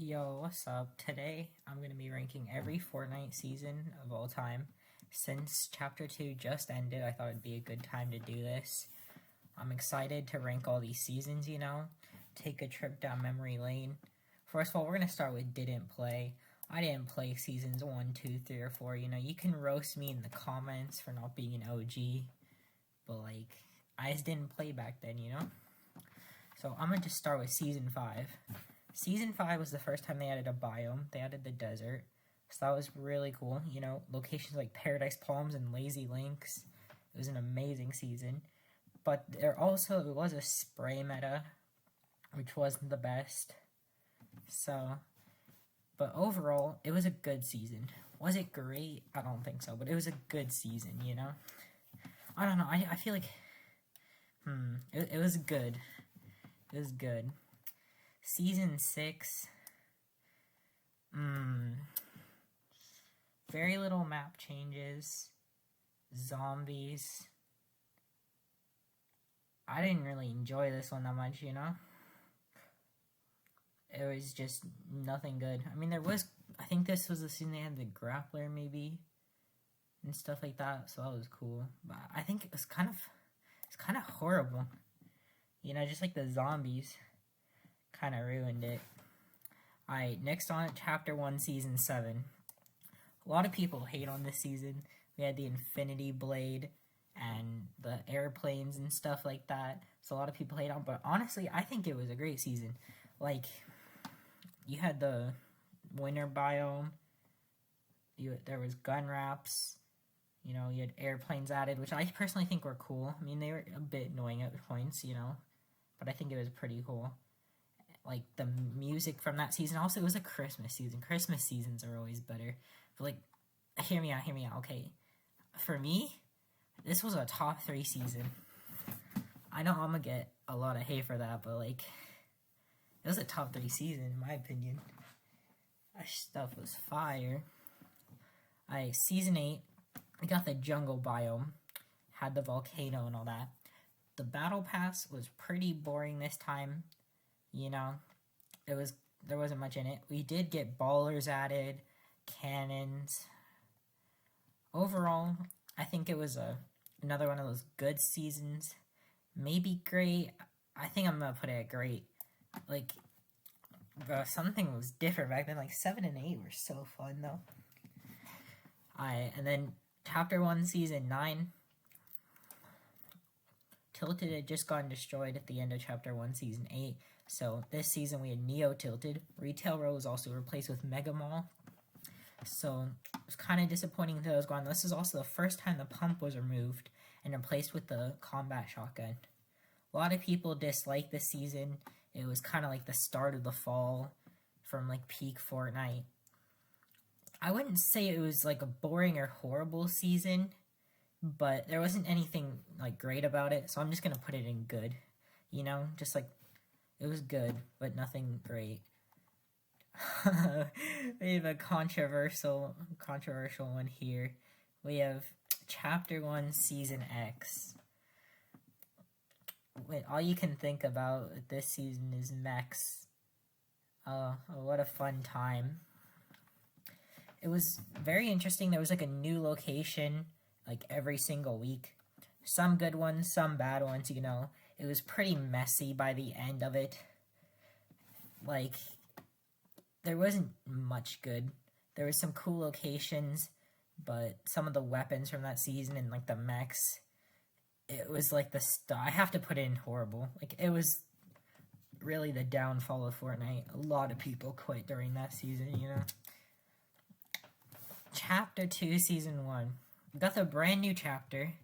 Yo, what's up? Today, I'm going to be ranking every Fortnite season of all time. Since Chapter 2 just ended, I thought it'd be a good time to do this. I'm excited to rank all these seasons, take a trip down memory lane. First of all, we're going to start with didn't play. I didn't play seasons 1, 2, 3, or 4, you can roast me in the comments for not being an OG, but, I just didn't play back then, So, I'm going to just start with Season 5. Season 5 was the first time they added a biome. They added the desert. So that was really cool. Locations like Paradise Palms and Lazy Links. It was an amazing season. But there also was a spray meta, which wasn't the best. But overall, it was a good season. Was it great? I don't think so. But it was a good season, I don't know. I feel like, it was good. It was good. Season 6, very little map changes, zombies. I didn't really enjoy this one that much, It was just nothing good. I mean, I think this was the season they had the grappler, maybe, and stuff like that, so that was cool. But I think it's kind of horrible, just like the zombies. Kind of ruined it. Alright, next on Chapter 1, Season 7. A lot of people hate on this season. We had the Infinity Blade and the airplanes and stuff like that. So a lot of people hate on, but honestly, I think it was a great season. You had the winter biome. There was gun wraps. You had airplanes added, which I personally think were cool. I mean, they were a bit annoying at points, but I think it was pretty cool. The music from that season. Also, it was a Christmas season. Christmas seasons are always better. But, hear me out, okay? For me, this was a top 3 season. I know I'm gonna get a lot of hate for that, but, it was a top 3 season, in my opinion. That stuff was fire. Alright, Season 8, we got the jungle biome. Had the volcano and all that. The battle pass was pretty boring this time. There wasn't much in it. We did get ballers added, cannons. Overall, I think it was another one of those good seasons. Maybe great. I think I'm gonna put it at great. Something was different back then. 7 and 8 were so fun though. Alright, and then Chapter 1, Season 9. Tilted had just gotten destroyed at the end of Chapter 1, Season 8. So this season we had Neo Tilted. Retail Row was also replaced with Mega Mall. So it was kind of disappointing that it was gone. This is also the first time the pump was removed and replaced with the combat shotgun. A lot of people disliked this season. It was kind of like the start of the fall from peak Fortnite. I wouldn't say it was a boring or horrible season, but there wasn't anything great about it, so I'm just gonna put it in good. It was good, but nothing great. We have a controversial one here. We have Chapter 1, Season X. All you can think about this season is mechs. What a fun time. It was very interesting. There was a new location every single week. Some good ones, some bad ones, It was pretty messy by the end of it. There wasn't much good. There was some cool locations, but some of the weapons from that season and, the mechs, it was, I have to put it in horrible. It was really the downfall of Fortnite. A lot of people quit during that season, Chapter 2, Season 1. We got the brand new chapter.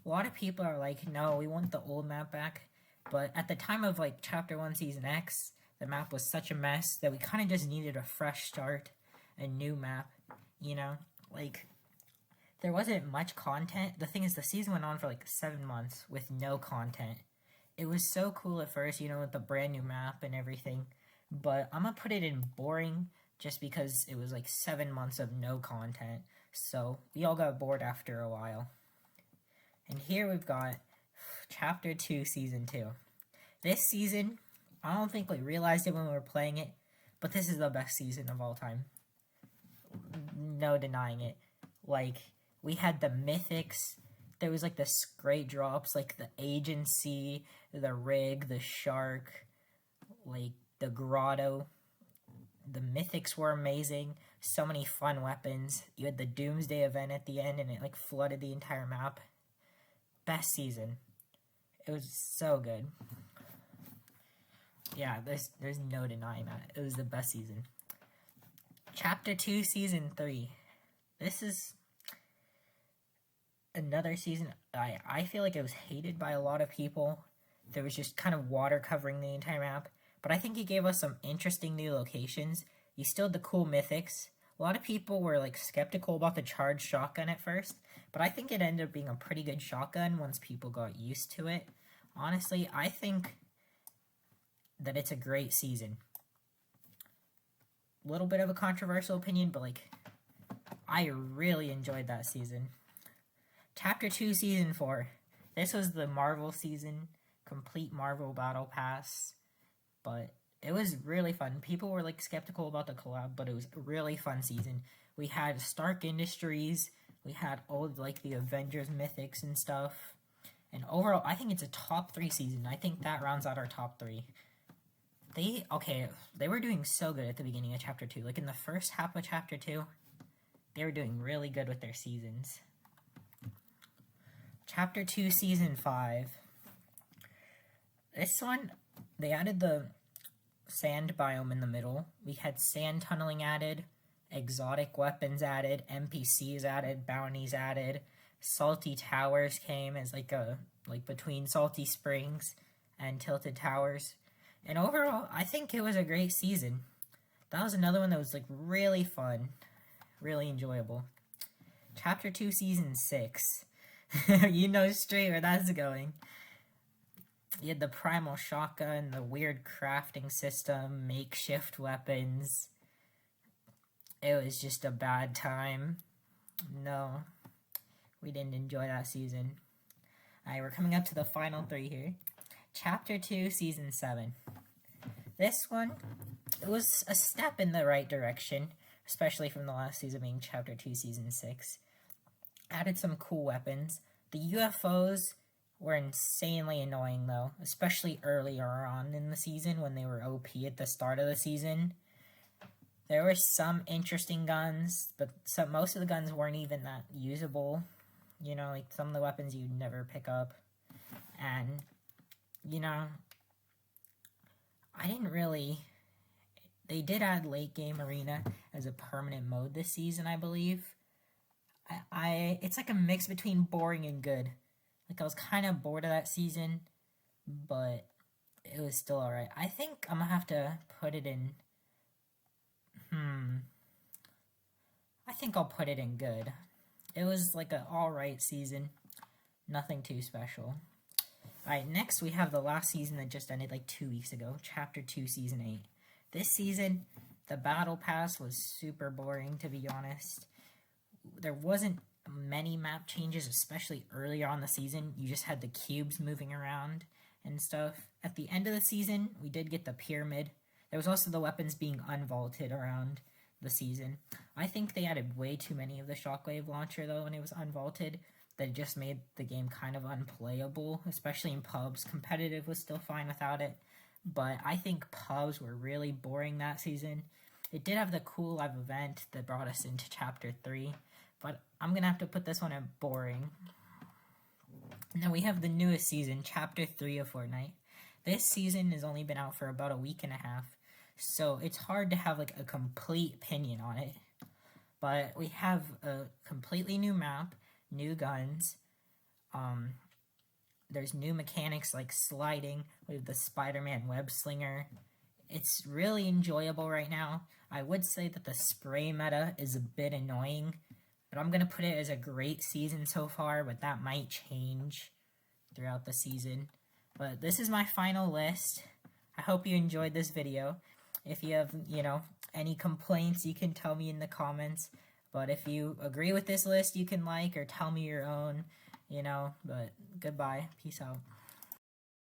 A lot of people are no, we want the old map back. But at the time of, Chapter 1, Season X, the map was such a mess that we kind of just needed a fresh start, a new map, there wasn't much content. The thing is, the season went on for, 7 months with no content. It was so cool at first, with the brand new map and everything. But I'm gonna put it in boring just because it was, 7 months of no content. So, we all got bored after a while. And here we've got Chapter 2, Season 2. This season, I don't think we realized it when we were playing it, but this is the best season of all time. No denying it. Like, we had the mythics. There was, like, the great drops, like the agency, the rig, the shark, like, the grotto. The mythics were amazing. So many fun weapons. You had the Doomsday event at the end, and it, like, flooded the entire map. Best season. It was so good. Yeah, there's no denying that. It was the best season. Chapter 2, Season 3. This is another season. I feel like it was hated by a lot of people. There was just kind of water covering the entire map. But I think it gave us some interesting new locations. You still had the cool mythics. A lot of people were like skeptical about the charged shotgun at first. But I think it ended up being a pretty good shotgun once people got used to it. Honestly, I think that it's a great season. A little bit of a controversial opinion, but like, I really enjoyed that season. Chapter 2, Season 4. This was the Marvel season, complete Marvel Battle Pass, but it was really fun. People were like skeptical about the collab, but it was a really fun season. We had Stark Industries, we had all like the Avengers mythics and stuff, and overall, I think it's a top 3 season. I think that rounds out our top 3. They were doing so good at the beginning of Chapter 2. Like, in the first half of Chapter 2, they were doing really good with their seasons. Chapter 2, Season 5. This one, they added the sand biome in the middle. We had sand tunneling added, exotic weapons added, NPCs added, bounties added, salty towers came as like between salty springs and tilted towers. And overall, I think it was a great season. That was another one that was like really fun, really enjoyable. Chapter 2, Season 6. You know straight where that's going. You had the primal shotgun, the weird crafting system, makeshift weapons. It was just a bad time. No, we didn't enjoy that season. Alright, we're coming up to the final 3 here. Chapter 2, Season 7. This one, it was a step in the right direction, especially from the last season being Chapter 2, Season 6. Added some cool weapons. The UFOs were insanely annoying, though, especially earlier on in the season when they were OP at the start of the season. There were some interesting guns, but most of the guns weren't even that usable. You know, like some of the weapons you'd never pick up. And, you know, I didn't really... They did add late game arena as a permanent mode this season, I believe. It's like a mix between boring and good. Like, I was kind of bored of that season, but it was still alright. I think I'm gonna have to put it in... I think I'll put it in good. It was like an alright season. Nothing too special. Alright, next we have the last season that just ended like 2 weeks ago. Chapter 2, Season 8. This season, the Battle Pass was super boring, to be honest. There wasn't many map changes, especially early on in the season. You just had the cubes moving around and stuff. At the end of the season, we did get the pyramid. There was also the weapons being unvaulted around the season. I think they added way too many of the shockwave launcher, though, when it was unvaulted. That just made the game kind of unplayable, especially in pubs. Competitive was still fine without it, but I think pubs were really boring that season. It did have the cool live event that brought us into Chapter 3, but I'm going to have to put this one at boring. Now we have the newest season, Chapter 3 of Fortnite. This season has only been out for about a week and a half, so it's hard to have like a complete opinion on it. But we have a completely new map, new guns, there's new mechanics like sliding with the Spider-Man web slinger. It's really enjoyable right now. I would say that the spray meta is a bit annoying, but I'm going to put it as a great season so far, but that might change throughout the season. But this is my final list. I hope you enjoyed this video. If you have, any complaints, you can tell me in the comments. But if you agree with this list, you can like or tell me your own, but goodbye. Peace out.